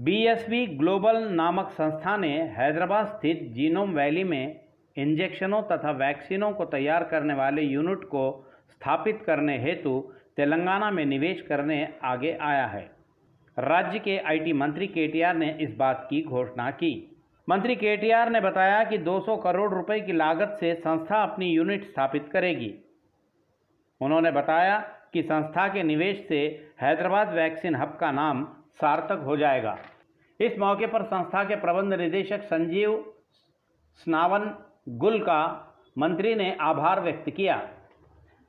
BSV global नामक संस्था ने हैदराबाद स्थित जीनोम वैली में इंजेक्शनों तथा वैक्सीनों को तैयार करने वाले यूनिट को स्थापित करने हेतु तेलंगाना में निवेश करने आगे आया है। राज्य के आईटी मंत्री केटीआर ने इस बात की घोषणा की। मंत्री केटीआर ने बताया कि 200 करोड़ रुपए की लागत से संस्था अपनी यूनिट स्थापित करेगी। उन्होंने बताया कि संस्था के निवेश से हैदराबाद वैक्सीन हब का नाम सार्थक हो जाएगा। इस मौके पर संस्था के प्रबंध निदेशक संजीव स्नावन गुल का मंत्री ने आभार व्यक्त किया।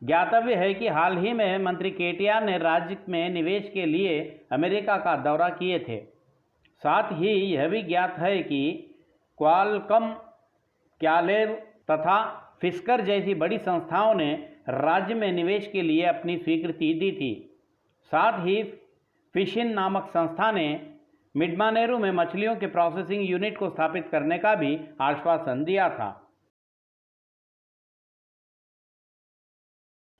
ज्ञातव्य है कि हाल ही में मंत्री केटीआर ने राज्य में निवेश के लिए अमेरिका का दौरा किए थे। साथ ही यह भी ज्ञात है कि क्वालकॉम, क्यालेव तथा फिस्कर जैसी बड़ी संस्थाओं ने राज्य में निवेश के लिए अपनी स्वीकृति दी थी। साथ ही फिशिन नामक संस्था ने मिडमानेरू में मछलियों के प्रोसेसिंग यूनिट को स्थापित करने का भी आश्वासन दिया था।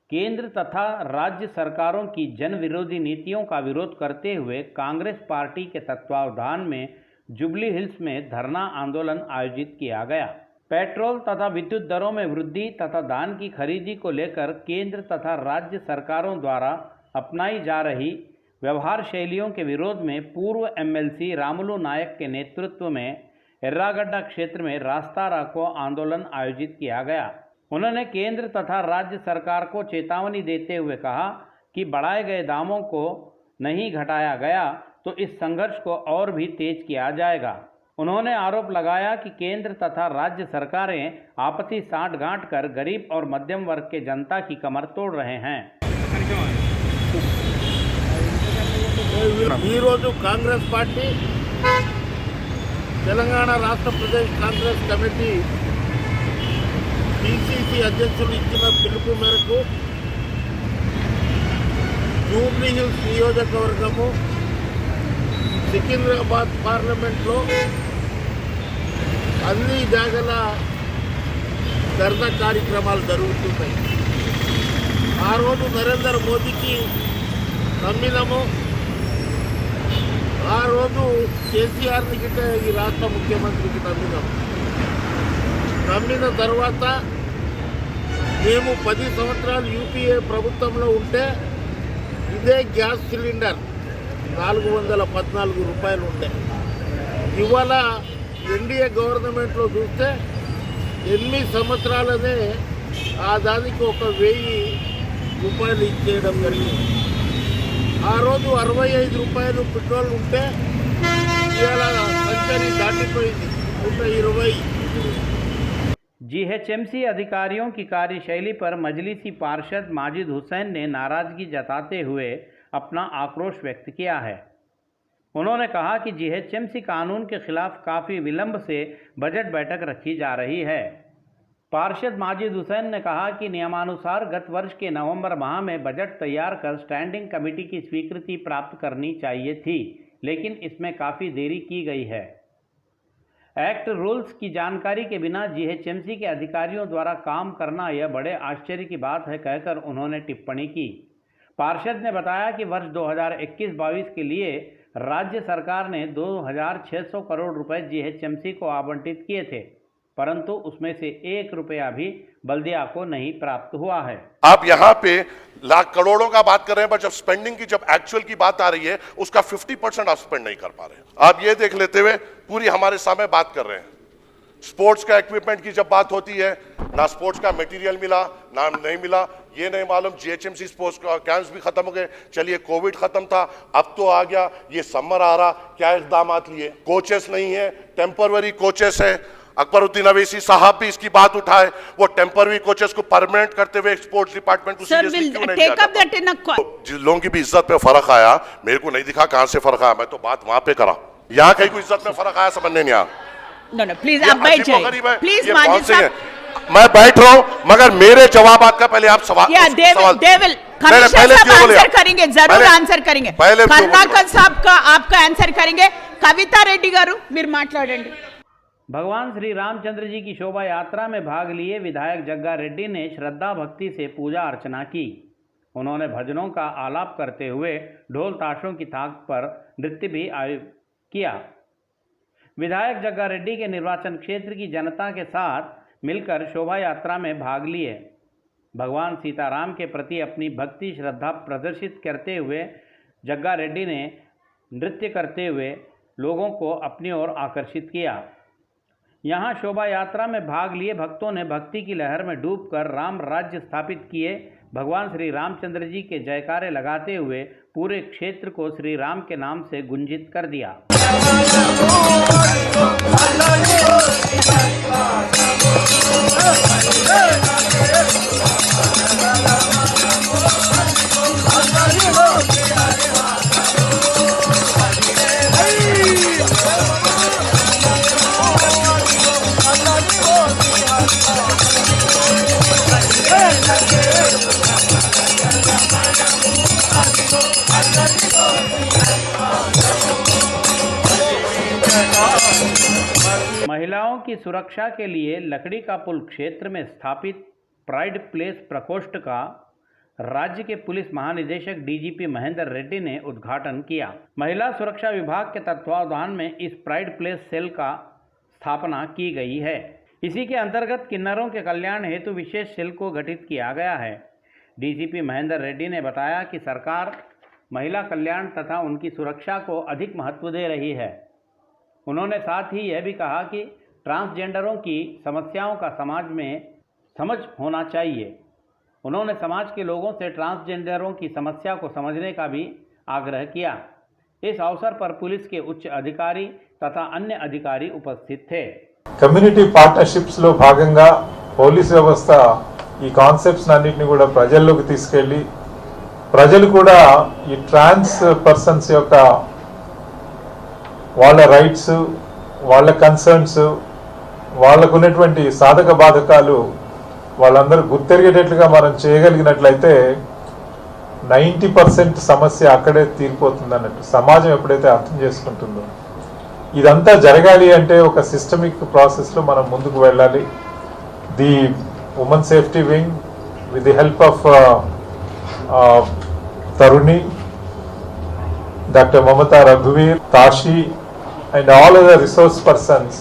केंद्र तथा राज्य सरकारों की जन विरोधी नीतियों का विरोध करते हुए कांग्रेस पार्टी के तत्वावधान में जुबली हिल्स में धरना आंदोलन आयोजित किया गया। पेट्रोल तथा विद्युत दरों में वृद्धि तथा धान की खरीदी को लेकर केंद्र तथा राज्य सरकारों द्वारा अपनाई जा रही व्यवहार शैलियों के विरोध में पूर्व एमएलसी रामुलु नायक के नेतृत्व में एर्रागड्डा क्षेत्र में रास्ता रोको आंदोलन आयोजित किया गया। उन्होंने केंद्र तथा राज्य सरकार को चेतावनी देते हुए कहा कि बढ़ाए गए दामों को नहीं घटाया गया तो इस संघर्ष को और भी तेज किया जाएगा। उन्होंने आरोप लगाया कि केंद्र तथा राज्य सरकारें आपसी साठगांठ कर गरीब और मध्यम वर्ग के जनता की कमर तोड़ रहे हैं। कांग्रेस पार्टी तेलंगाना राष्ट्र प्रदेश कांग्रेस कमेटी पीसीसी अध्यक्षులు ఇచ్చిన పిలుపు మేరకు జూబ్లీ హిల్స్ నియోజకవర్గము సికింద్రాబాద్ పార్లమెంట్లో అన్ని జాగల ధర్నా కార్యక్రమాలు జరుగుతున్నాయి। ఆ రోజు నరేంద్ర మోదీకి నమ్మినము, ఆ రోజు కేసీఆర్ని గిట్ట ఈ రాష్ట్ర ముఖ్యమంత్రికి నమ్మిన తర్వాత మేము 10 సంవత్సరాలు యూపీఏ ప్రభుత్వంలో ఉంటే ఇదే గ్యాస్ సిలిండర్ 414 రూపాయలు ఉండే, ఇవాళ ఎన్డీఏ గవర్నమెంట్లో చూస్తే 8 సంవత్సరాలనే ఆ దానికి 1000 రూపాయలు ఇచ్చేయడం జరిగింది। ఆ రోజు 65 రూపాయలు పెట్రోల్ ఉంటే ఇవాళ సంచరి దాటిపోయింది 120। जीएचएमसी अधिकारियों की कार्यशैली पर मजलिसी पार्षद माजिद हुसैन ने नाराजगी जताते हुए अपना आक्रोश व्यक्त किया है। उन्होंने कहा कि जीएचएमसी कानून के खिलाफ काफ़ी विलंब से बजट बैठक रखी जा रही है। पार्षद माजिद हुसैन ने कहा कि नियमानुसार गत वर्ष के नवंबर माह में बजट तैयार कर स्टैंडिंग कमेटी की स्वीकृति प्राप्त करनी चाहिए थी, लेकिन इसमें काफ़ी देरी की गई है। एक्ट रूल्स की जानकारी के बिना जीएचएमसी के अधिकारियों द्वारा काम करना यह बड़े आश्चर्य की बात है, कहकर उन्होंने टिप्पणी की। पार्षद ने बताया कि वर्ष 2021-22 के लिए राज्य सरकार ने 2600 करोड़ रुपए जीएचएमसी को आवंटित किए थे, परंतु उसमें से 1 रुपया भी बल्दिया को नहीं प्राप्त हुआ है। आप यहाँ पे लाख करोड़ों का बात कर रहे हैं, पर जब स्पेंडिंग की, जब एक्चुअल की बात आ रही है, उसका 50% आप स्पेंड नहीं कर पा रहे हैं। आप ये देख लेते हुए पूरी हमारे सामने बात कर रहे हैं। स्पोर्ट्स का इक्विपमेंट की जब बात होती है, ना स्पोर्ट्स का मटेरियल मिला, ना नहीं मिला, ये नहीं मालूम। जीएचएमसी स्पोर्ट्स का कैंप्स भी खत्म हो गए। चलिए कोविड खत्म था, अब तो आ गया, ये समर आ रहा, क्या इकदाम लिए? कोचेस नहीं है, टेम्पररी कोचेस है। अकबरुद्दीन अवैसी साहब भी इसकी बात उठाए, वो टेम्पररी कोचेस को परमानेंट करते हुए स्पोर्ट्स डिपार्टमेंट को सीरियसली क्यों नहीं लिया? जिन लोगों की भी इज्जत पे फर्क आया, मेरे को नहीं दिखा कहां से फर्क आया, मैं तो बात वहां पे करा। यहाँ कहीं को इज्जत में फर्क आया समझने नहीं आया। नो प्लीज आप बैठ जाइए, प्लीज माजिद साहब। मैं बैठ रहा हूँ, मगर मेरे जवाब का पहले आप सवाल आंसर करेंगे, जरूर आंसर करेंगे। कर्नाकर साहब का आपका आंसर करेंगे। कविता रेड्डी गारू మీరు మాట్లాడండి। भगवान श्री रामचंद्र जी की शोभा यात्रा में भाग लिए विधायक जग्गा रेड्डी ने श्रद्धा भक्ति से पूजा अर्चना की। उन्होंने भजनों का आलाप करते हुए ढोल ताशों की थाप पर नृत्य भी किया। विधायक जग्गा रेड्डी के निर्वाचन क्षेत्र की जनता के साथ मिलकर शोभा यात्रा में भाग लिए। भगवान सीताराम के प्रति अपनी भक्ति श्रद्धा प्रदर्शित करते हुए जग्गा रेड्डी ने नृत्य करते हुए लोगों को अपनी ओर आकर्षित किया। यहाँ शोभा यात्रा में भाग लिए भक्तों ने भक्ति की लहर में डूबकर राम राज्य स्थापित किए भगवान श्री रामचंद्र जी के जयकारे लगाते हुए पूरे क्षेत्र को श्री राम के नाम से गुंजित कर दिया। महिलाओं की सुरक्षा के लिए लकड़ी का पुल क्षेत्र में स्थापित प्राइड प्लेस प्रकोष्ठ का राज्य के पुलिस महानिदेशक डीजीपी महेंद्र रेड्डी ने उद्घाटन किया। महिला सुरक्षा विभाग के तत्वावधान में इस प्राइड प्लेस सेल का स्थापना की गई है। इसी के अंतर्गत किन्नरों के कल्याण हेतु विशेष सेल को गठित किया गया है। डीजीपी महेंद्र रेड्डी ने बताया कि सरकार महिला कल्याण तथा उनकी सुरक्षा को अधिक महत्व दे रही है। उन्होंने साथ ही यह भी कहा कि ट्रांसजेंडरों की समस्याओं का समाज में समझ होना चाहिए। उन्होंने समाज के लोगों से ट्रांसजेंडरों की समस्या को समझने का भी आग्रह किया। इस अवसर पर पुलिस के उच्च अधिकारी तथा अन्य अधिकारी उपस्थित थे। कम्युनिटी पार्टनरशिप्स లో భాగంగా పోలీస్ వ్యవస్థ ఈ కాన్సెప్ట్స్ అన్నిటిని కూడా ప్రజల్లోకి తీసుకెళ్లి ప్రజలు కూడా ఈ ట్రాన్స్ పర్సన్స్ యొక్క వాళ్ళ రైట్స్ వాళ్ళ కన్సర్న్స్ వాళ్ళకు ఉన్నటువంటి సాధక బాధకాలు వాళ్ళందరూ గుర్తెరిగేటట్లుగా మనం చేయగలిగినట్లయితే 90% సమస్య అక్కడే తీరిపోతుంది అన్నట్టు సమాజం ఎప్పుడైతే అర్థం చేసుకుంటుందో ఇదంతా జరగాలి అంటే ఒక సిస్టమిక్ ప్రాసెస్లో మనం ముందుకు వెళ్ళాలి. The women safety wing with the help of Taruni, doctor Mamata రఘువీర్, Tashi and all other resource persons,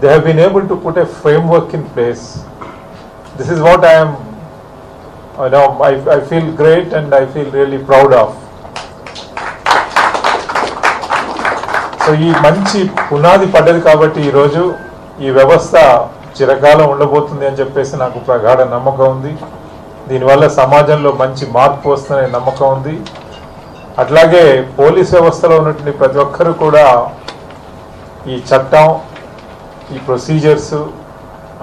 they have been able to put a framework in place. This is what I feel great and I feel really proud of. So ఈ మంచి పునాది పడ్డది కాబట్టి ఈరోజు ఈ వ్యవస్థ చిరకాలం ఉండబోతుంది అని చెప్పేసి నాకు ప్రగాఢ నమ్మకం ఉంది. దీనివల్ల సమాజంలో మంచి మార్పు వస్తుందనే నమ్మకం ఉంది. అట్లాగే పోలీస్ వ్యవస్థలో ఉన్నటువంటి ప్రతి ఒక్కరు కూడా ఈ చట్టం, ఈ ప్రొసీజర్స్,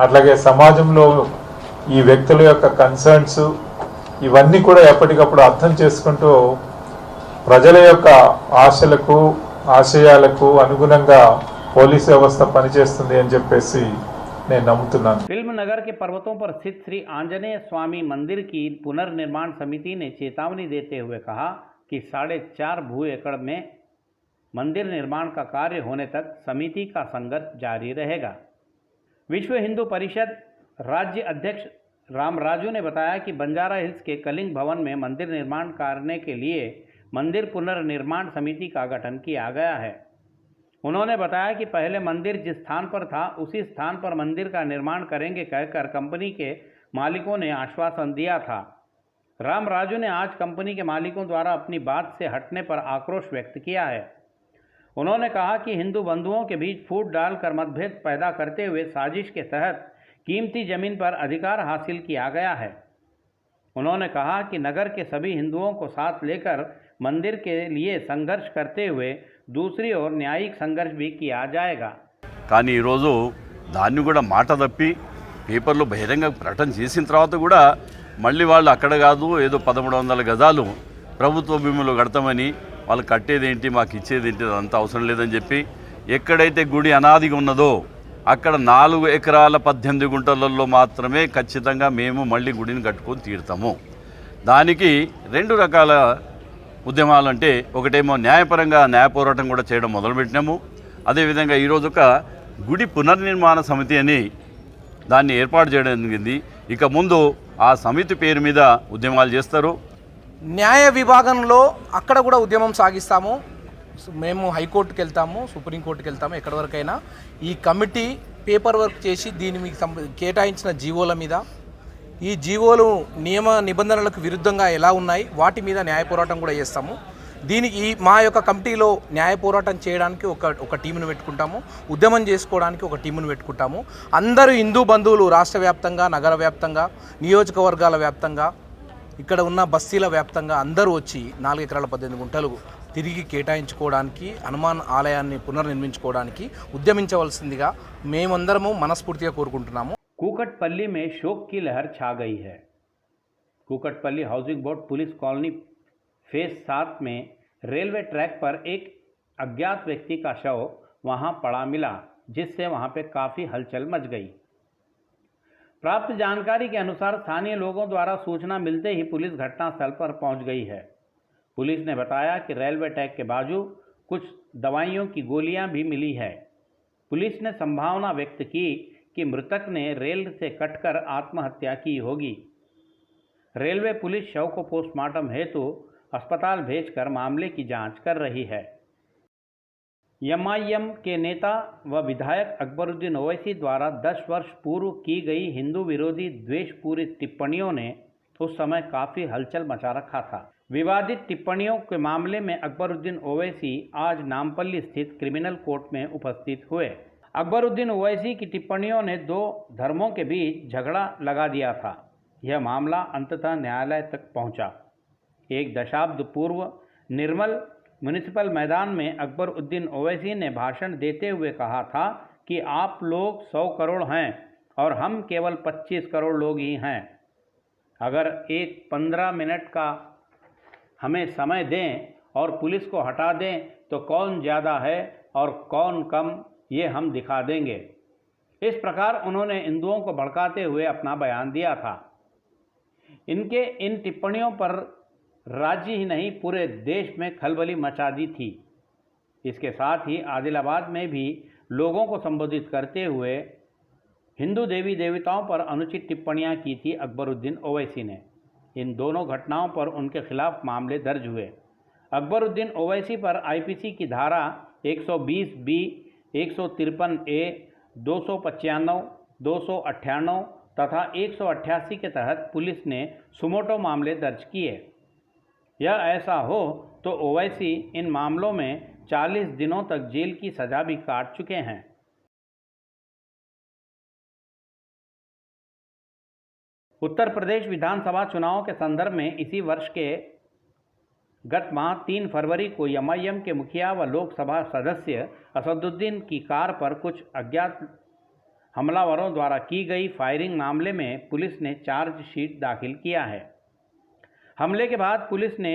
అట్లాగే సమాజంలో ఈ వ్యక్తుల యొక్క కన్సర్న్స్ ఇవన్నీ కూడా ఎప్పటికప్పుడు అర్థం చేసుకుంటూ ప్రజల యొక్క ఆశలకు ఆశయాలకు అనుగుణంగా పోలీస్ వ్యవస్థ పనిచేస్తుంది అని చెప్పేసి నేను నమ్ముతున్నాను. फिल्म नगर के पर्वतों पर स्थित श्री आंजनेय स्वामी मंदिर की पुनर्निर्माण समिति ने चेतावनी देते हुए कहा कि 4.5 भू एकड़ में मंदिर निर्माण का कार्य होने तक समिति का संघर्ष जारी रहेगा। विश्व हिंदू परिषद राज्य अध्यक्ष रामराजू ने बताया कि बंजारा हिल्स के कलिंग भवन में मंदिर निर्माण करने के लिए मंदिर पुनर्निर्माण समिति का गठन किया गया है। उन्होंने बताया कि पहले मंदिर जिस स्थान पर था उसी स्थान पर मंदिर का निर्माण करेंगे कहकर कंपनी के मालिकों ने आश्वासन दिया था। रामराजू ने आज कंपनी के मालिकों द्वारा अपनी बात से हटने पर आक्रोश व्यक्त किया है। उन्होंने कहा कि हिंदू बंधुओं के बीच फूट डालकर मतभेद पैदा करते हुए साजिश के तहत कीमती जमीन पर अधिकार हासिल किया गया है। उन्होंने कहा कि नगर के सभी हिंदुओं को साथ लेकर मंदिर के लिए संघर्ष करते हुए दूसरी ओर न्यायिक संघर्ष भी किया जाएगा। కానీ ఈరోజు దాన్ని కూడా మాట తప్పి పేపర్లో బహిరంగ ప్రకటన చేసిన తర్వాత కూడా మళ్ళీ వాళ్ళు అక్కడ కాదు ఏదో 1300 గజాలు ప్రభుత్వ భూమిలో కడతామని వాళ్ళు కట్టేదేంటి మాకు ఇచ్చేదేంటి అదంతా అవసరం లేదని చెప్పి ఎక్కడైతే గుడి అనాదిగా ఉన్నదో అక్కడ 4 ఎకరాల 18 గుంటలలో మాత్రమే ఖచ్చితంగా మేము మళ్ళీ గుడిని కట్టుకొని తీరుతాము. దానికి 2 రకాల ఉద్యమాలు అంటే ఒకటేమో న్యాయపరంగా న్యాయ పోరాటం కూడా చేయడం మొదలుపెట్టినాము. అదేవిధంగా ఈరోజు ఒక గుడి పునర్నిర్మాణ సమితి అని దాన్ని ఏర్పాటు చేయడం జరిగింది. ఇక ముందు ఆ సమితి పేరు మీద ఉద్యమాలు చేస్తారు. న్యాయ విభాగంలో అక్కడ కూడా ఉద్యమం సాగిస్తాము. మేము హైకోర్టుకి వెళ్తాము, సుప్రీంకోర్టుకి వెళ్తాము, ఎక్కడి వరకైనా ఈ కమిటీ పేపర్ వర్క్ చేసి దీని మీకు కేటాయించిన జీవోల మీద, ఈ జీవోలు నియమ నిబంధనలకు విరుద్ధంగా ఎలా ఉన్నాయి వాటి మీద న్యాయ పోరాటం కూడా చేస్తాము. దీనికి మా యొక్క కమిటీలో న్యాయ పోరాటం చేయడానికి ఒక టీమును పెట్టుకుంటాము, ఉద్యమం చేసుకోవడానికి ఒక టీమును పెట్టుకుంటాము. అందరూ హిందూ బంధువులు రాష్ట్ర వ్యాప్తంగా, నగర వ్యాప్తంగా, నియోజకవర్గాల వ్యాప్తంగా, ఇక్కడ ఉన్న బస్తీల వ్యాప్తంగా అందరూ వచ్చి 4 ఎకరాల 18 గుంటలు తిరిగి కేటాయించుకోవడానికి, హనుమాన్ ఆలయాన్ని పునర్నిర్మించుకోవడానికి ఉద్యమించవలసిందిగా మేమందరము మనస్ఫూర్తిగా కోరుకుంటున్నాము. कुकटपल्ली में शोक की लहर छा गई है। Kukatpally housing board police colony phase 7 में रेलवे ट्रैक पर एक अज्ञात व्यक्ति का शव वहां पड़ा मिला, जिससे वहां पे काफ़ी हलचल मच गई। प्राप्त जानकारी के अनुसार स्थानीय लोगों द्वारा सूचना मिलते ही पुलिस घटनास्थल पर पहुंच गई है। पुलिस ने बताया कि रेलवे ट्रैक के बाजू कुछ दवाइयों की गोलियां भी मिली है। पुलिस ने संभावना व्यक्त की कि मृतक ने रेल से कटकर आत्महत्या की होगी। रेलवे पुलिस शव को पोस्टमार्टम हेतु अस्पताल भेजकर मामले की जांच कर रही है। एमआईएम के नेता व विधायक अकबरुद्दीन ओवैसी द्वारा 10 वर्ष पूर्व की गई हिंदू विरोधी द्वेषपूरित टिप्पणियों ने उस समय काफ़ी हलचल मचा रखा था। विवादित टिप्पणियों के मामले में अकबरुद्दीन ओवैसी आज नामपल्ली स्थित क्रिमिनल कोर्ट में उपस्थित हुए। अकबरुद्दीन ओवैसी की टिप्पणियों ने 2 धर्मों के बीच झगड़ा लगा दिया था। यह मामला अंततः न्यायालय तक पहुंचा। एक दशाब्द पूर्व निर्मल म्यूनिसिपल मैदान में अकबरुद्दीन ओवैसी ने भाषण देते हुए कहा था कि आप लोग 100 करोड़ हैं और हम केवल 25 करोड़ लोग ही हैं। अगर एक 15 मिनट का हमें समय दें और पुलिस को हटा दें तो कौन ज़्यादा है और कौन कम, ये हम दिखा देंगे। इस प्रकार उन्होंने हिंदुओं को भड़काते हुए अपना बयान दिया था। इनके इन टिप्पणियों पर राज्य ही नहीं पूरे देश में खलबली मचा दी थी। इसके साथ ही आदिलाबाद में भी लोगों को संबोधित करते हुए हिंदू देवी देवताओं पर अनुचित टिप्पणियां की थी अकबरुद्दीन ओवैसी ने। इन दोनों घटनाओं पर उनके खिलाफ मामले दर्ज हुए। अकबरुद्दीन ओवैसी पर आईपीसी की धारा 120B, 153A, 295, 298 तथा 188 के तहत पुलिस ने सुमोटो मामले दर्ज किए। यह ऐसा हो तो ओवैसी इन मामलों में 40 दिनों तक जेल की सजा भी काट चुके हैं। उत्तर प्रदेश विधानसभा चुनाव के संदर्भ में इसी वर्ष के गत माह 3 फरवरी को एमआईएम के मुखिया व लोकसभा सदस्य असदुद्दीन की कार पर कुछ अज्ञात हमलावरों द्वारा की गई फायरिंग मामले में पुलिस ने चार्जशीट दाखिल किया है। हमले के बाद पुलिस ने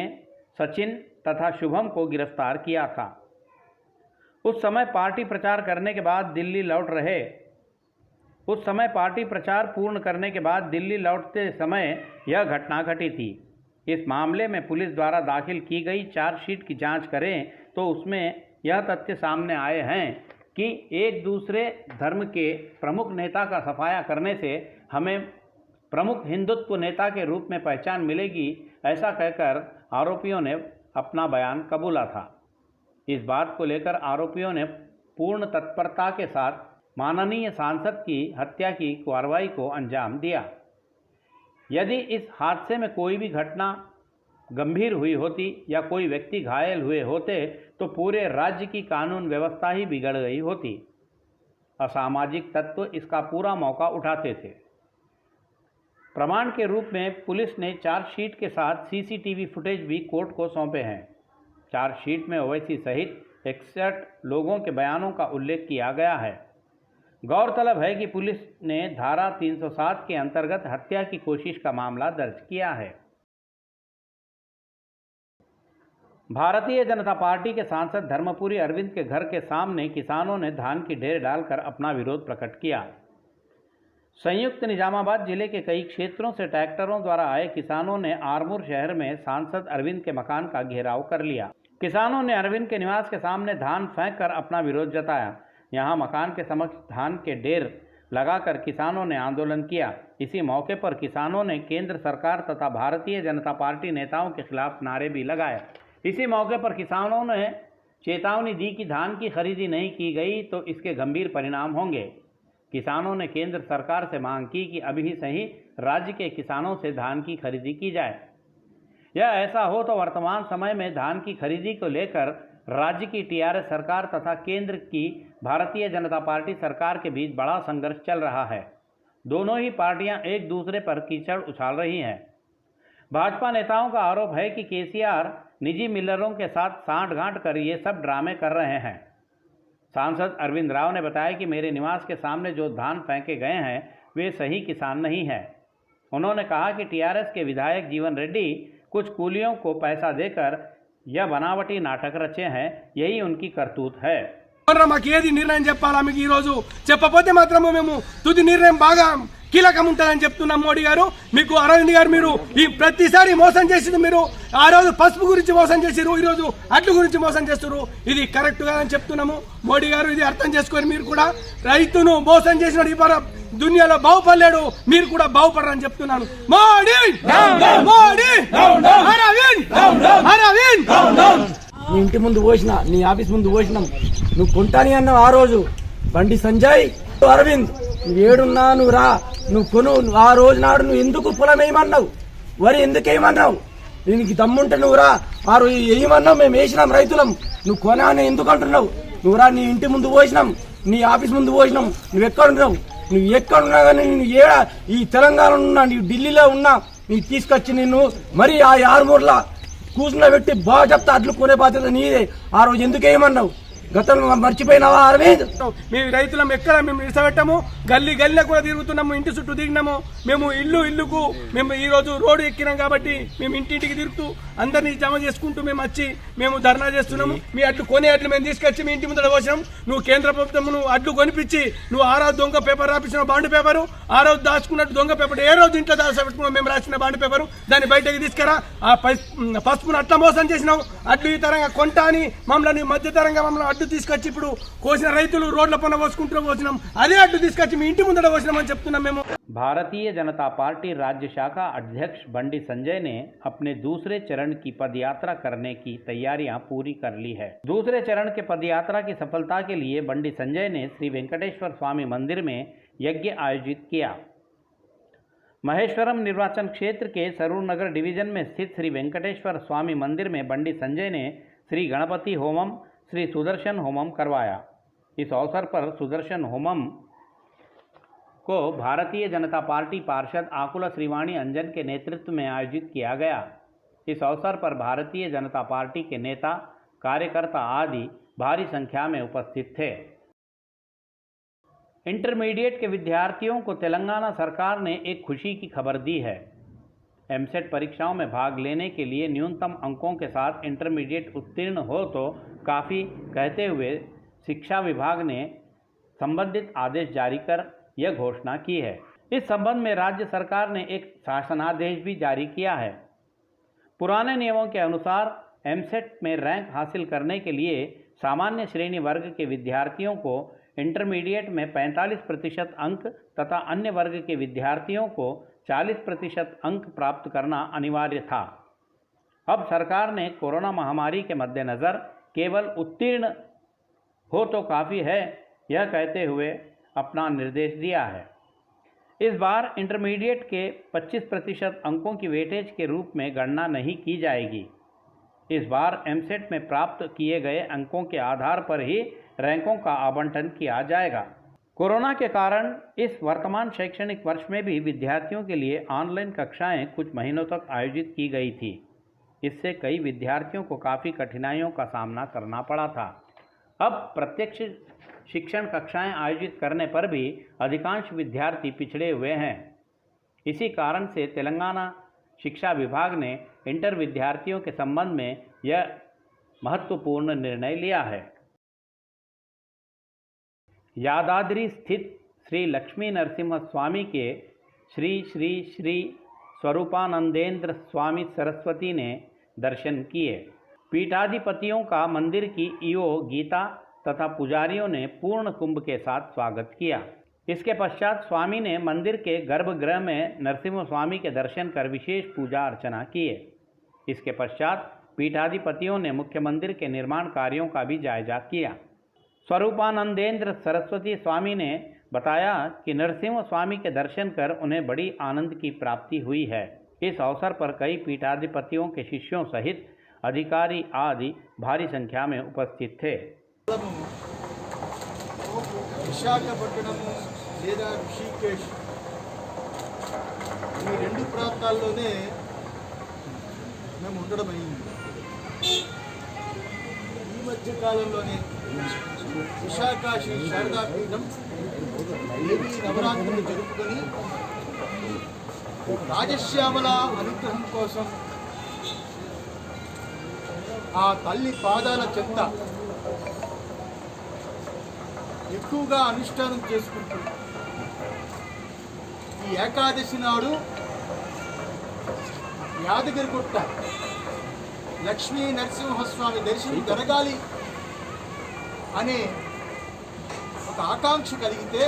सचिन तथा शुभम को गिरफ्तार किया था। उस समय पार्टी प्रचार करने के बाद दिल्ली लौटते समय यह घटना घटी थी। इस मामले में पुलिस द्वारा दाखिल की गई चार्जशीट की जांच करें तो उसमें यह तथ्य सामने आए हैं कि एक दूसरे धर्म के प्रमुख नेता का सफाया करने से हमें प्रमुख हिंदुत्व नेता के रूप में पहचान मिलेगी, ऐसा कहकर आरोपियों ने अपना बयान कबूला था। इस बात को लेकर आरोपियों ने पूर्ण तत्परता के साथ माननीय सांसद की हत्या की कार्रवाई को अंजाम दिया। यदि इस हादसे में कोई भी घटना गंभीर हुई होती या कोई व्यक्ति घायल हुए होते तो पूरे राज्य की कानून व्यवस्था ही बिगड़ गई होती। असामाजिक तत्व इसका पूरा मौका उठाते थे। प्रमाण के रूप में पुलिस ने चार्जशीट के साथ सीसीटीवी फुटेज भी कोर्ट को सौंपे हैं। चार्जशीट में ओवैसी सहित 61 लोगों के बयानों का उल्लेख किया गया है। गौरतलब है कि पुलिस ने धारा 307 के अंतर्गत हत्या की कोशिश का मामला दर्ज किया है। भारतीय जनता पार्टी के सांसद धर्मपुरी अरविंद के घर के सामने किसानों ने धान की ढेर डालकर अपना विरोध प्रकट किया। संयुक्त निजामाबाद जिले के कई क्षेत्रों से ट्रैक्टरों द्वारा आए किसानों ने आरमूर शहर में सांसद अरविंद के मकान का घेराव कर लिया। किसानों ने अरविंद के निवास के सामने धान फेंक कर अपना विरोध जताया। यहां मकान के समक्ष धान के ढेर लगाकर किसानों ने आंदोलन किया। इसी मौके पर किसानों ने केंद्र सरकार तथा भारतीय जनता पार्टी नेताओं के खिलाफ नारे भी लगाए। इसी मौके पर किसानों ने चेतावनी दी कि धान की खरीदी नहीं की गई तो इसके गंभीर परिणाम होंगे। किसानों ने केंद्र सरकार से मांग की कि अभी ही सही राज्य के किसानों से धान की खरीदी की जाए। यह ऐसा हो तो वर्तमान समय में धान की खरीदी को लेकर राज्य की टीआरएस सरकार तथा केंद्र की भारतीय जनता पार्टी सरकार के बीच बड़ा संघर्ष चल रहा है। दोनों ही पार्टियां एक दूसरे पर कीचड़ उछाल रही हैं। भाजपा नेताओं का आरोप है कि केसीआर निजी मिलरों के साथ सांठ-गांठ कर ये सब ड्रामे कर रहे हैं। सांसद अरविंद राव ने बताया कि मेरे निवास के सामने जो धान फेंके गए हैं वे सही किसान नहीं हैं। उन्होंने कहा कि टीआरएस के विधायक जीवन रेड्डी कुछ कूलियों को पैसा देकर यह बनावटी नाटक रचे हैं, यही उनकी करतूत है। మాకు ఏది నిర్ణయం చెప్పాలా మీకు ఈ రోజు చెప్పకపోతే మాత్రము మేము తుది నిర్ణయం బాగా కీలకం ఉంటుందని చెప్తున్నాం మోడీ గారు। మీకు అరవింద్ గారు మీరు ఈ ప్రతిసారి మోసం చేసింది మీరు ఆ రోజు పసుపు గురించి మోసం చేసిరు, ఈ రోజు అట్లు గురించి మోసం చేస్తున్నారు। ఇది కరెక్ట్ కాదని చెప్తున్నాము మోడీ గారు, ఇది అర్థం చేసుకొని మీరు కూడా రైతును మోసం చేసిన ఈ దునియాలో బాగుపడలేడు, మీరు కూడా బాగుపడరని చెప్తున్నాను। మోడీ మోడీ అరవింద్ అరవింద్ నీ ఇంటి ముందు పోసిన, నీ ఆఫీస్ ముందు పోసినాం, నువ్వు కొంటాని అన్నావు ఆ రోజు। బండి సంజయ్ అరవింద్ నువ్వు ఏడున్నా నువ్వు రా, నువ్వు కొను। ఆ రోజు నాడు నువ్వు ఎందుకు పొలం వేయమన్నావు, వరి ఎందుకు వేయమన్నావు, దీనికి దమ్ముంటే నువ్వు రా। ఆ రోజు వేయమన్నావు, మేము వేసినాం రైతులం, నువ్వు కొనా అని ఎందుకు అంటున్నావు? నువ్వు రా, నీ ఇంటి ముందు పోసినాం, నీ ఆఫీస్ ముందు పోసినాం, నువ్వు ఎక్కడున్నావు? నువ్వు ఎక్కడున్నా కానీ నేను ఏడా ఈ తెలంగాణలో ఉన్నా, నీ ఢిల్లీలో ఉన్నా, నీకు తీసుకొచ్చి నిన్ను మరి ఆ ఆరుమూర్లా కూర్చున్న పెట్టి బాగా చెప్తా అట్లు కొనే బాధ్యత నీదే। ఆ రోజు ఎందుకు వేయమన్నావు? గతంలో మర్చిపోయినావా అరవింద్? మేము రైతులం ఎక్కడ మేము ఇసబెట్టాము, గల్లీ గల్లీలో కూడా తిరుగుతున్నాము, ఇంటి చుట్టూ దిగినాము। మేము ఇల్లుకు మేము ఈ రోజు రోడ్డు ఎక్కినాం కాబట్టి మేము ఇంటింటికి తిరుగుతూ అందరినీ జమ చేసుకుంటూ మేము వచ్చి మేము ధర్నా చేస్తున్నాము। మీ అడ్లు కొనే అడ్లు మేము తీసుకొచ్చి మీ ఇంటి ముందర పోసినాం। నువ్వు కేంద్ర ప్రభుత్వం నువ్వు అడ్లు కొనిపించి నువ్వు ఆ రోజు దొంగ పేపర్ రాపించిన బాండ్ పేపరు, ఆ రోజు దాచుకున్నట్టు దొంగ పేపర్ ఏ రోజు ఇంట్లో దాచిపెట్టుకున్నాం మేము రాసిన బాండ్ పేపరు, దాన్ని బయటకి తీసుకురా। ఆ పసుపును అట్లా మోసం చేసినావు, అడ్లు ఈ తరంగా కొంటా అని మమ్మల్ని మధ్య తరంగా మమ్మల్ని అడ్డు తీసుకొచ్చి ఇప్పుడు కోసిన రైతులు రోడ్ల పైన పోసుకుంటూ పోసినాం, అదే అడ్డు తీసుకొచ్చి మీ ఇంటి ముందర పోసినామని చెప్తున్నాం మేము। भारतीय जनता पार्टी राज्य शाखा अध्यक्ष बंडी संजय ने अपने दूसरे चरण की पदयात्रा करने की तैयारियां पूरी कर ली है। दूसरे चरण के पदयात्रा की सफलता के लिए बंडी संजय ने श्री वेंकटेश्वर स्वामी मंदिर में यज्ञ आयोजित किया। महेश्वरम निर्वाचन क्षेत्र के सरूर नगर डिवीजन में स्थित श्री वेंकटेश्वर स्वामी मंदिर में बंडी संजय ने श्री गणपति होमम, श्री सुदर्शन होमम करवाया। इस अवसर पर सुदर्शन होमम को भारतीय जनता पार्टी पार्षद आकुला श्रीवाणी अंजन के नेतृत्व में आयोजित किया गया। इस अवसर पर भारतीय जनता पार्टी के नेता, कार्यकर्ता आदि भारी संख्या में उपस्थित थे। इंटरमीडिएट के विद्यार्थियों को तेलंगाना सरकार ने एक खुशी की खबर दी है। एमसेट परीक्षाओं में भाग लेने के लिए न्यूनतम अंकों के साथ इंटरमीडिएट उत्तीर्ण हो तो काफ़ी कहते हुए शिक्षा विभाग ने संबंधित आदेश जारी कर यह घोषणा की है। इस संबंध में राज्य सरकार ने एक शासनादेश भी जारी किया है। पुराने नियमों के अनुसार एमसेट में रैंक हासिल करने के लिए सामान्य श्रेणी वर्ग के विद्यार्थियों को इंटरमीडिएट में 45% अंक तथा अन्य वर्ग के विद्यार्थियों को 40% अंक प्राप्त करना अनिवार्य था। अब सरकार ने कोरोना महामारी के मद्देनज़र केवल उत्तीर्ण हो तो काफ़ी है, यह कहते हुए अपना निर्देश दिया है। इस बार इंटरमीडिएट के 25% अंकों की वेटेज के रूप में गणना नहीं की जाएगी। इस बार एमसेट में प्राप्त किए गए अंकों के आधार पर ही रैंकों का आवंटन किया जाएगा। कोरोना के कारण इस वर्तमान शैक्षणिक वर्ष में भी विद्यार्थियों के लिए ऑनलाइन कक्षाएं कुछ महीनों तक आयोजित की गई थी। इससे कई विद्यार्थियों को काफ़ी कठिनाइयों का सामना करना पड़ा था। अब प्रत्यक्ष शिक्षण कक्षाएं आयोजित करने पर भी अधिकांश विद्यार्थी पिछड़े हुए हैं। इसी कारण से तेलंगाना शिक्षा विभाग ने इंटर विद्यार्थियों के संबंध में यह महत्वपूर्ण निर्णय लिया है। यादाद्री स्थित श्री लक्ष्मी नरसिम्हा स्वामी के श्री श्री श्री स्वरूपानंदेंद्र स्वामी सरस्वती ने दर्शन किए। पीठाधिपतियों का मंदिर की ईओ गीता तथा पुजारियों ने पूर्ण कुंभ के साथ स्वागत किया। इसके पश्चात स्वामी ने मंदिर के गर्भगृह में नरसिम्हा स्वामी के दर्शन कर विशेष पूजा अर्चना किए। इसके पश्चात पीठाधिपतियों ने मुख्य मंदिर के निर्माण कार्यों का भी जायजा किया। स्वरूपानंदेंद्र सरस्वती स्वामी ने बताया कि नरसिंह स्वामी के दर्शन कर उन्हें बड़ी आनंद की प्राप्ति हुई है। इस अवसर पर कई पीठाधिपतियों के शिष्यों सहित अधिकारी आदि भारी संख्या में उपस्थित थे। విశాఖపట్నము లేదా ఋషికేశ్ ఈ రెండు ప్రాంతాల్లోనే మేము ఉండడం అయింది. ఈ మధ్య కాలంలోనే విశాఖ శ్రీ శారదాపీఠం దేవీ నవరాత్రులు జరుపుకొని రాజశ్యామల అనుగ్రహం కోసం ఆ తల్లి పాదాల చెంత ఎక్కువగా అనుష్ఠానం చేసుకుంటుంది. ఈ ఏకాదశి నాడు యాదగిరిగుట్ట లక్ష్మీ నరసింహస్వామి దర్శనం జరగాలి అనే ఒక ఆకాంక్ష కలిగితే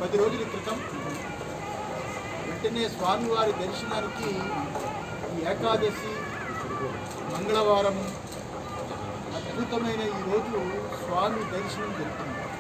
10 రోజుల క్రితం వెంటనే స్వామివారి దర్శనానికి ఈ ఏకాదశి మంగళవారం అద్భుతమైన ఈ రోజు స్వామి దర్శనం జరుగుతుంది.